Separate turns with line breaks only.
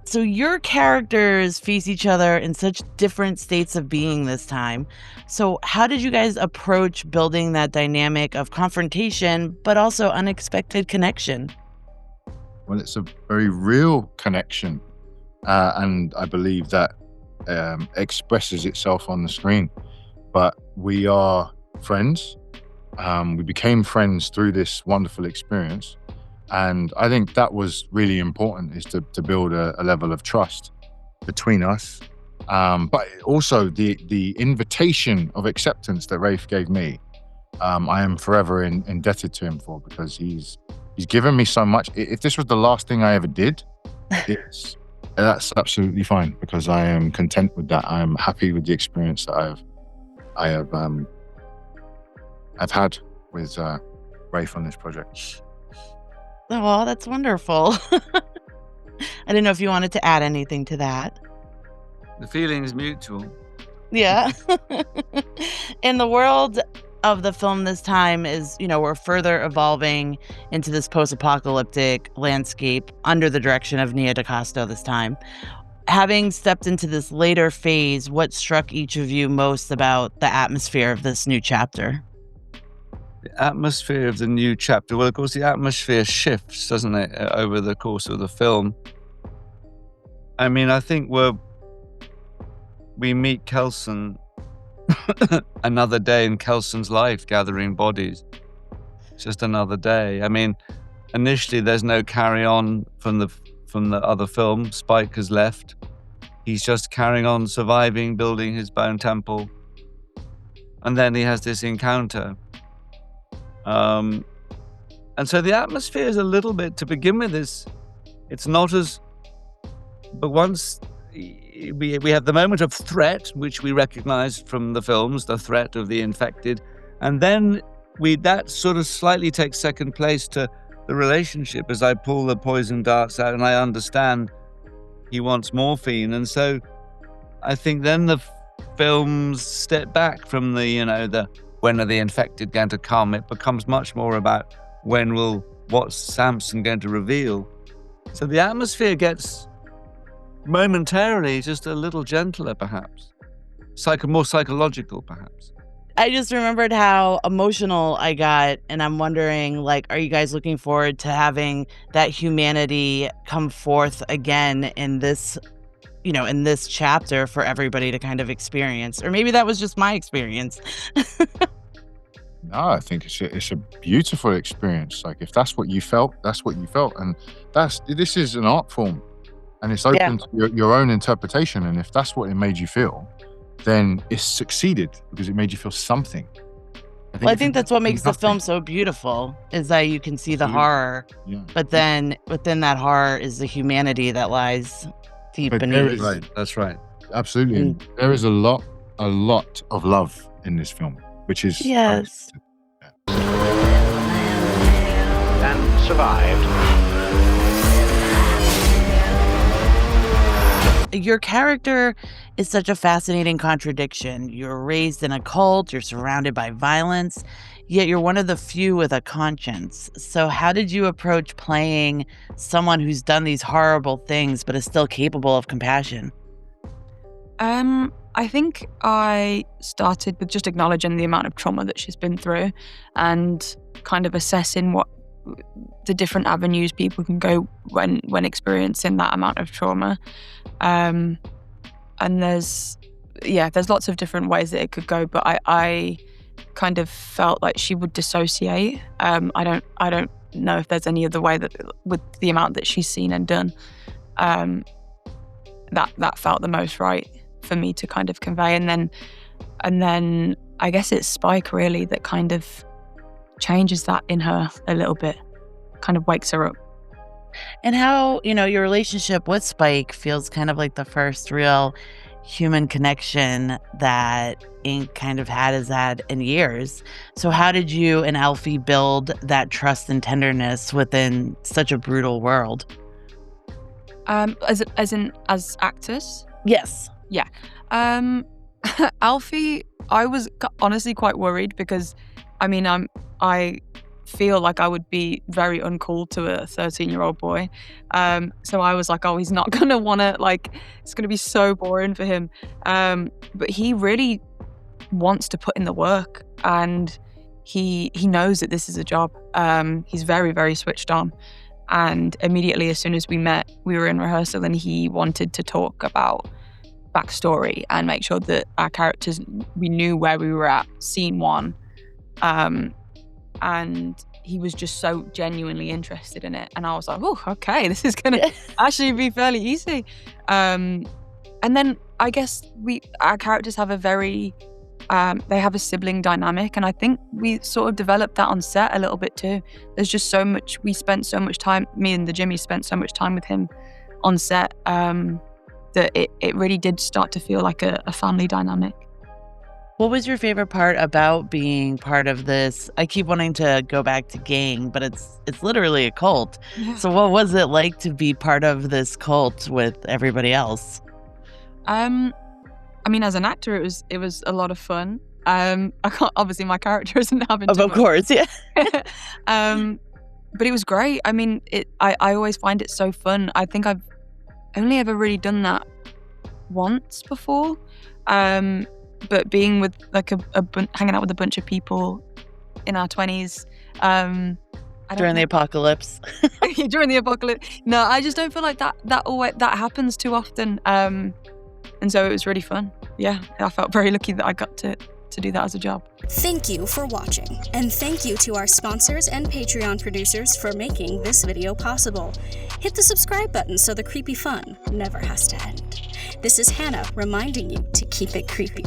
So your characters face each other in such different states of being this time. So how did you guys approach building that dynamic of confrontation, but also unexpected connection?
Well, it's a very real connection, and I believe that expresses itself on the screen. But we are friends. We became friends through this wonderful experience. And I think that was really important, is to build a level of trust between us. But also the invitation of acceptance that Rafe gave me, I am forever indebted to him for, because he's given me so much. If this was the last thing I ever did, that's absolutely fine, because I am content with that. I am happy with the experience that I've had with Rafe on this project.
Oh, that's wonderful. I didn't know if you wanted to add anything to that.
The feeling is mutual.
Yeah. In the world of the film this time is, we're further evolving into this post-apocalyptic landscape under the direction of Nia DaCosta this time. Having stepped into this later phase, what struck each of you most about the atmosphere of this new chapter?
The atmosphere of the new chapter. Well, of course, the atmosphere shifts, doesn't it, over the course of the film. I mean, I think we meet Kelson another day in Kelson's life, gathering bodies. It's just another day. I mean, initially there's no carry on from the other film. Spike has left. He's just carrying on, surviving, building his bone temple. And then he has this encounter. And so the atmosphere is a little bit, to begin with, it's not as, but once we have the moment of threat, which we recognize from the films, the threat of the infected, and then that sort of slightly takes second place to the relationship, as I pull the poison darts out and I understand he wants morphine. And so I think then the films step back from the when are the infected going to come? It becomes much more about what's Samson going to reveal? So the atmosphere gets momentarily just a little gentler, perhaps. More psychological, perhaps.
I just remembered how emotional I got, and I'm wondering, are you guys looking forward to having that humanity come forth again in this, in this chapter for everybody to kind of experience? Or maybe that was just my experience.
No, I think it's a beautiful experience. Like, if that's what you felt, that's what you felt. And this is an art form, and it's open to your own interpretation. And if that's what it made you feel, then it's succeeded, because it made you feel something.
I think that's what makes the film so beautiful, is that you can see the horror, but then within that horror is the humanity that lies deep beneath.
Right, that's right.
Absolutely. And there is a lot of love in this film, which is
yes.
And survived.
Your character is such a fascinating contradiction. You're raised in a cult, you're surrounded by violence, yet you're one of the few with a conscience. So how did you approach playing someone who's done these horrible things but is still capable of compassion?
I think I started with just acknowledging the amount of trauma that she's been through and kind of assessing what the different avenues people can go when experiencing that amount of trauma. And there's lots of different ways that it could go, but I kind of felt like she would dissociate. I don't know if there's any other way that, with the amount that she's seen and done, that felt the most right for me to kind of convey. And then I guess it's Spike really that kind of changes that in her a little bit, kind of wakes her up.
And how, your relationship with Spike feels kind of like the first real human connection that Ink kind of has had in years. So how did you and Alfie build that trust and tenderness within such a brutal world?
As actors?
Yes.
Yeah. Alfie, I was honestly quite worried because, I feel like I would be very uncool to a 13-year-old boy. So I was like, oh, he's not gonna wanna, like, it's gonna be so boring for him. But he really wants to put in the work, and he knows that this is a job. He's very, very switched on. And immediately, as soon as we met, we were in rehearsal, and he wanted to talk about backstory and make sure that our characters, we knew where we were at scene one. And he was just so genuinely interested in it. And I was like, oh, okay, this is gonna actually be fairly easy. And then I guess our characters have a very, they have a sibling dynamic, and I think we sort of developed that on set a little bit too. There's just so much, me and the Jimmy spent so much time with him on set, that it really did start to feel like a family dynamic.
What was your favorite part about being part of this? I keep wanting to go back to gang, but it's literally a cult.
Yeah.
So what was it like to be part of this cult with everybody else?
I mean, as an actor, it was a lot of fun. I can't, obviously my character isn't having too
Of course, yeah.
But it was great. I mean, I always find it so fun. I think I've only ever really done that once before. But being with like hanging out with a bunch of people in our 20s,
During the apocalypse.
during the apocalypse. No, I just don't feel like that happens too often. And so it was really fun. Yeah, I felt very lucky that I got to do that as a job.
Thank you for watching, and thank you to our sponsors and Patreon producers for making this video possible. Hit the subscribe button so the creepy fun never has to end. This is Hannah reminding you to keep it creepy.